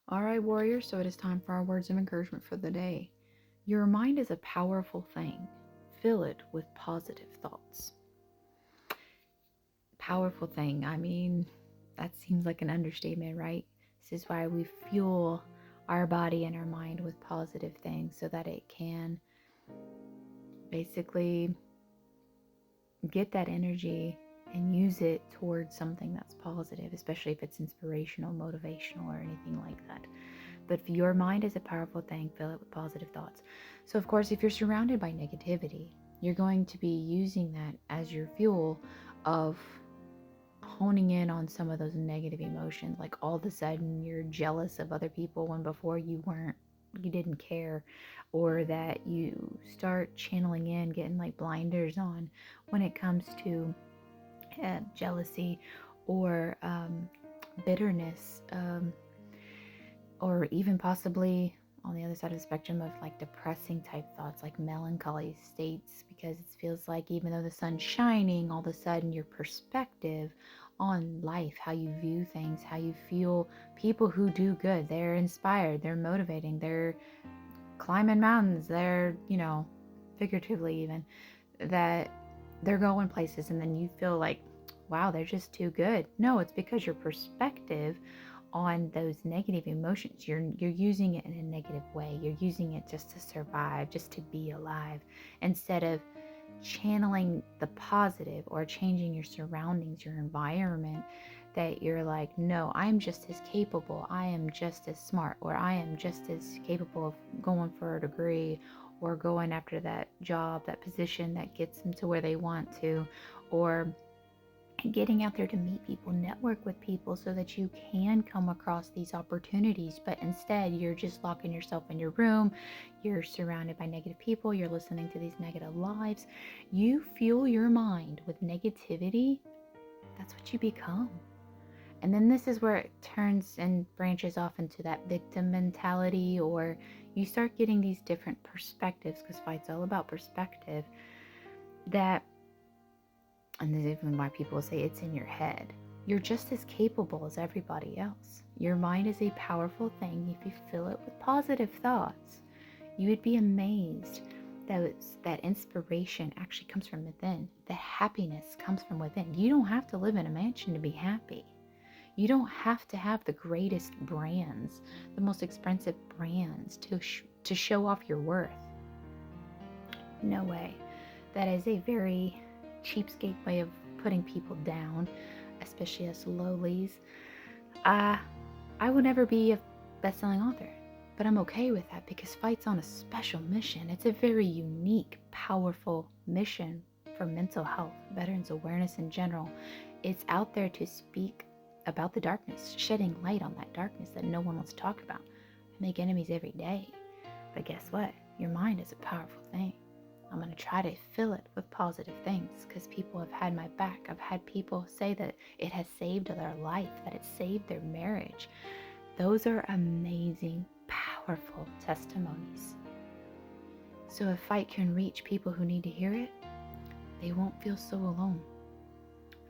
All right, warrior, so it is time for our words of encouragement for the day. Your mind is a powerful thing. Fill it with positive thoughts. Powerful thing. I mean, that seems like an understatement, right? This is why we fuel our body and our mind with positive things so that it can basically get that energy and use it towards something that's positive, especially if it's inspirational, motivational, or anything like that. But if your mind is a powerful thing, fill it with positive thoughts. So, of course, if you're surrounded by negativity, you're going to be using that as your fuel of honing in on some of those negative emotions. Like all of a sudden, you're jealous of other people when before you weren't, you didn't care, or that you start channeling in, getting like blinders on when it comes to jealousy or bitterness. Or even possibly on the other side of the spectrum of like depressing type thoughts, like melancholy states, because it feels like even though the sun's shining, all of a sudden your perspective on life, how you view things, how you feel, people who do good, they're inspired, they're motivating, they're climbing mountains, they're, figuratively even, that they're going places, and then you feel like, wow, they're just too good. No, it's because your perspective on those negative emotions, you're using it in a negative way. You're using it just to survive, just to be alive, instead of channeling the positive or changing your surroundings, your environment, that you're like, no, I'm just as capable, I am just as smart, or I am just as capable of going for a degree or going after that job, that position that gets them to where they want to, or getting out there to meet people, network with people so that you can come across these opportunities. But instead, you're just locking yourself in your room. You're surrounded by negative people. You're listening to these negative lives. You fuel your mind with negativity. That's what you become. And then this is where it turns and branches off into that victim mentality, or you start getting these different perspectives, because fight's all about perspective. And this is even why people say it's in your head. You're just as capable as everybody else. Your mind is a powerful thing if you fill it with positive thoughts. You would be amazed that inspiration actually comes from within, that happiness comes from within. You don't have to live in a mansion to be happy. You don't have to have the greatest brands, the most expensive brands to show off your worth. No way. That is a very cheapskate way of putting people down, especially us lowlies. I will never be a best-selling author, but I'm okay with that because Fight's on a special mission. It's a very unique, powerful mission for mental health, veterans awareness in general. It's out there to speak about the darkness, shedding light on that darkness that no one wants to talk about. I make enemies every day, but guess what? Your mind is a powerful thing. I'm going to try to fill it with positive things because people have had my back. I've had people say that it has saved their life, that it saved their marriage. Those are amazing, powerful testimonies. So if Fight can reach people who need to hear it, they won't feel so alone.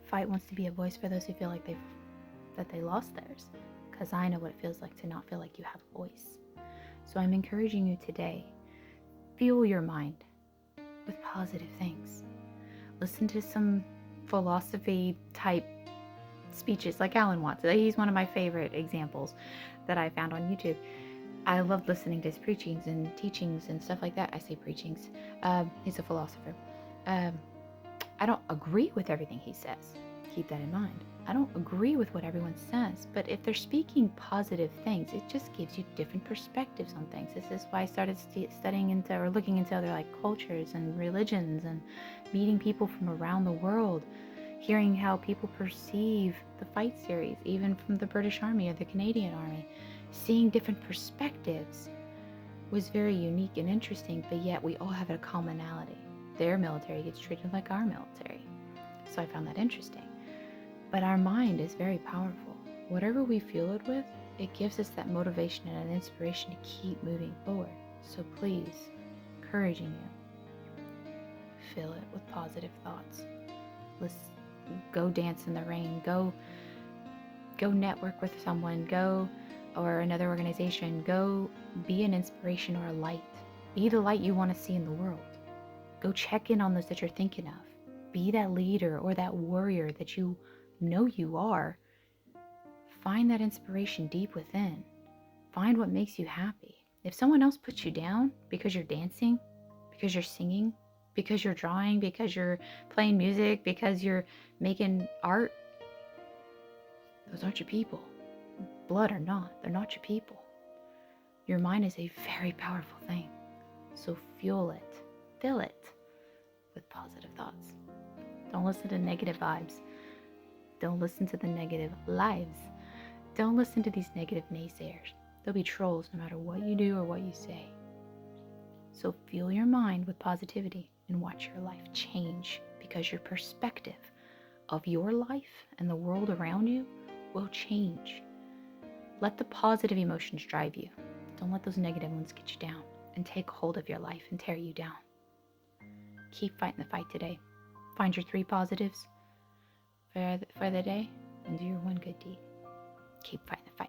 Fight wants to be a voice for those who feel like they lost theirs, because I know what it feels like to not feel like you have a voice. So I'm encouraging you today, fuel your mind with positive things. Listen to some philosophy type speeches like Alan Watts. He's one of my favorite examples that I found on YouTube. I love listening to his preachings and teachings and stuff like that. I say preachings. He's a philosopher. I don't agree with everything he says. Keep that in mind. I don't agree with what everyone says, but if they're speaking positive things, it just gives you different perspectives on things. This is why I started studying into or looking into other like cultures and religions and meeting people from around the world, hearing how people perceive the Fight series, even from the British Army or the Canadian Army. Seeing different perspectives was very unique and interesting, but yet we all have a commonality. Their military gets treated like our military. So I found that interesting. But our mind is very powerful. Whatever we fuel it with, it gives us that motivation and an inspiration to keep moving forward. So please, encouraging you, fill it with positive thoughts. Let's go dance in the rain. Go network with someone. Go or another organization, go be an inspiration or a light. Be the light you want to see in the world. Go check in on those that you're thinking of. Be that leader or that warrior that you know you are. Find that inspiration deep within. Find what makes you happy. If someone else puts you down because you're dancing, because you're singing, because you're drawing, because you're playing music, because you're making art, those aren't your people. Blood or not, they're not your people. Your mind is a very powerful thing. So fuel it, fill it with positive thoughts. Don't listen to negative vibes. Don't listen to the negative lives. Don't listen to these negative naysayers. They'll be trolls no matter what you do or what you say. So fuel your mind with positivity and watch your life change, because your perspective of your life and the world around you will change. Let the positive emotions drive you. Don't let those negative ones get you down and take hold of your life and tear you down. Keep fighting the fight today. Find your 3 positives for the day and do your 1 good deed. Keep fighting the fight.